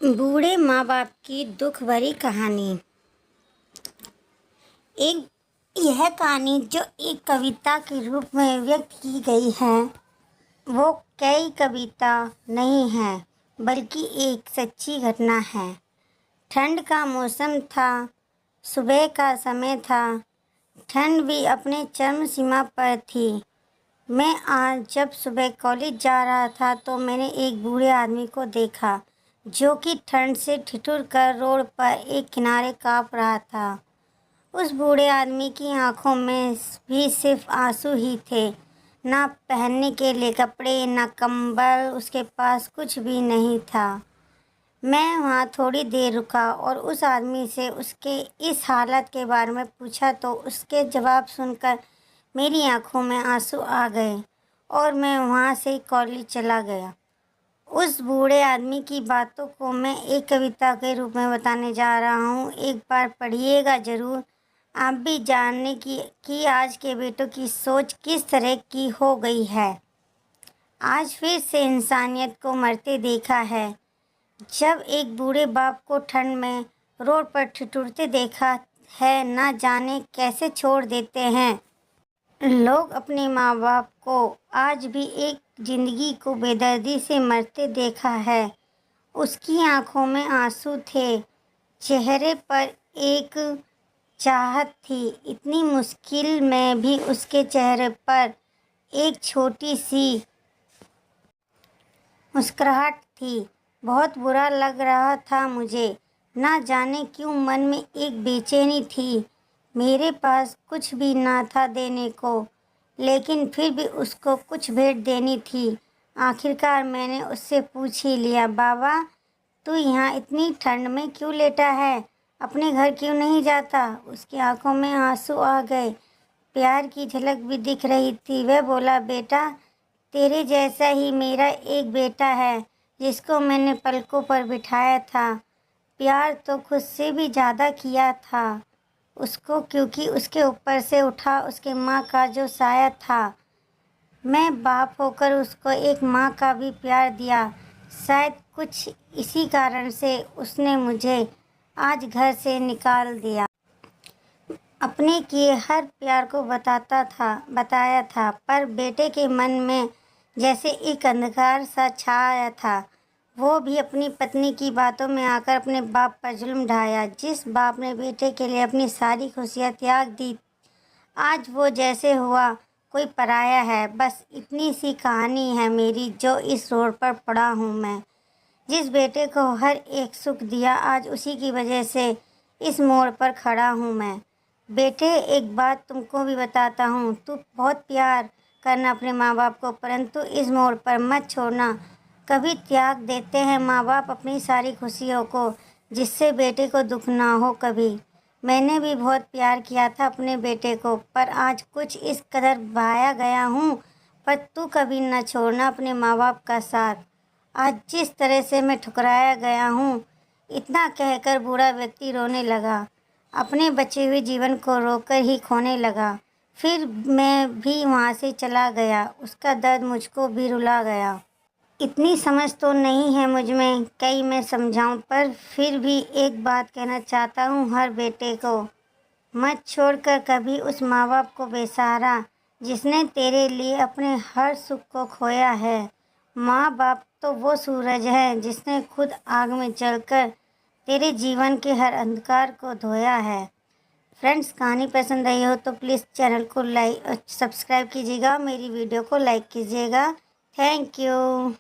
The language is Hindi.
बूढ़े माँ बाप की दुख भरी कहानी। एक यह कहानी जो एक कविता के रूप में व्यक्त की गई है वो कई कविता नहीं है बल्कि एक सच्ची घटना है। ठंड का मौसम था, सुबह का समय था, ठंड भी अपने चरम सीमा पर थी। मैं आज जब सुबह कॉलेज जा रहा था तो मैंने एक बूढ़े आदमी को देखा जो कि ठंड से ठिठुर कर रोड पर एक किनारे काँप रहा था। उस बूढ़े आदमी की आंखों में भी सिर्फ आंसू ही थे। ना पहनने के लिए कपड़े, ना कंबल, उसके पास कुछ भी नहीं था। मैं वहाँ थोड़ी देर रुका और उस आदमी से उसके इस हालत के बारे में पूछा तो उसके जवाब सुनकर मेरी आंखों में आंसू आ गए और मैं वहाँ से कॉलेज चला गया। उस बूढ़े आदमी की बातों को मैं एक कविता के रूप में बताने जा रहा हूँ। एक बार पढ़िएगा ज़रूर। आप भी जानने की कि आज के बेटों की सोच किस तरह की हो गई है। आज फिर से इंसानियत को मरते देखा है। जब एक बूढ़े बाप को ठंड में रोड पर ठिठुरते देखा है, ना जाने कैसे छोड़ देते हैं। लोग अपने माँ बाप को आज भी एक जिंदगी को बेदर्दी से मरते देखा है। उसकी आंखों में आंसू थे, चेहरे पर एक चाहत थी। इतनी मुश्किल में भी उसके चेहरे पर एक छोटी सी मुस्कुराहट थी। बहुत बुरा लग रहा था मुझे। ना जाने क्यों मन में एक बेचैनी थी। मेरे पास कुछ भी ना था देने को, लेकिन फिर भी उसको कुछ भेंट देनी थी। आखिरकार मैंने उससे पूछ ही लिया, बाबा तू यहाँ इतनी ठंड में क्यों लेटा है? अपने घर क्यों नहीं जाता? उसकी आंखों में आंसू आ गए, प्यार की झलक भी दिख रही थी। वह बोला, बेटा तेरे जैसा ही मेरा एक बेटा है जिसको मैंने पलकों पर बिठाया था। प्यार तो खुद से भी ज़्यादा किया था उसको, क्योंकि उसके ऊपर से उठा उसके माँ का जो साया था। मैं बाप होकर उसको एक माँ का भी प्यार दिया। शायद कुछ इसी कारण से उसने मुझे आज घर से निकाल दिया। अपने किए हर प्यार को बताया था, पर बेटे के मन में जैसे एक अंधकार सा छाया था। वो भी अपनी पत्नी की बातों में आकर अपने बाप पर जुल्म ढाया। जिस बाप ने बेटे के लिए अपनी सारी खुशियाँ त्याग दी, आज वो जैसे हुआ कोई पराया है। बस इतनी सी कहानी है मेरी, जो इस रोड पर पड़ा हूँ मैं। जिस बेटे को हर एक सुख दिया, आज उसी की वजह से इस मोड़ पर खड़ा हूँ मैं। बेटे एक बात तुमको भी बताता हूँ, तू बहुत प्यार करना अपने माँ बाप को, परंतु इस मोड़ पर मत छोड़ना। कभी त्याग देते हैं माँ बाप अपनी सारी खुशियों को, जिससे बेटे को दुख ना हो कभी। मैंने भी बहुत प्यार किया था अपने बेटे को, पर आज कुछ इस कदर बहाया गया हूँ। पर तू कभी न छोड़ना अपने माँ बाप का साथ। आज जिस तरह से मैं ठुकराया गया हूँ, इतना कहकर बूढ़ा व्यक्ति रोने लगा। अपने बचे हुए जीवन को रोकर ही खोने लगा। फिर मैं भी वहाँ से चला गया। उसका दर्द मुझको भी रुला गया। इतनी समझ तो नहीं है मुझ में कई मैं समझाऊं, पर फिर भी एक बात कहना चाहता हूँ हर बेटे को, मत छोड़कर कभी उस माँ बाप को बेसहारा जिसने तेरे लिए अपने हर सुख को खोया है। माँ बाप तो वो सूरज है जिसने खुद आग में जलकर तेरे जीवन के हर अंधकार को धोया है। फ्रेंड्स, कहानी पसंद आई हो तो प्लीज़ चैनल को लाइक और सब्सक्राइब कीजिएगा, मेरी वीडियो को लाइक कीजिएगा। Thank you.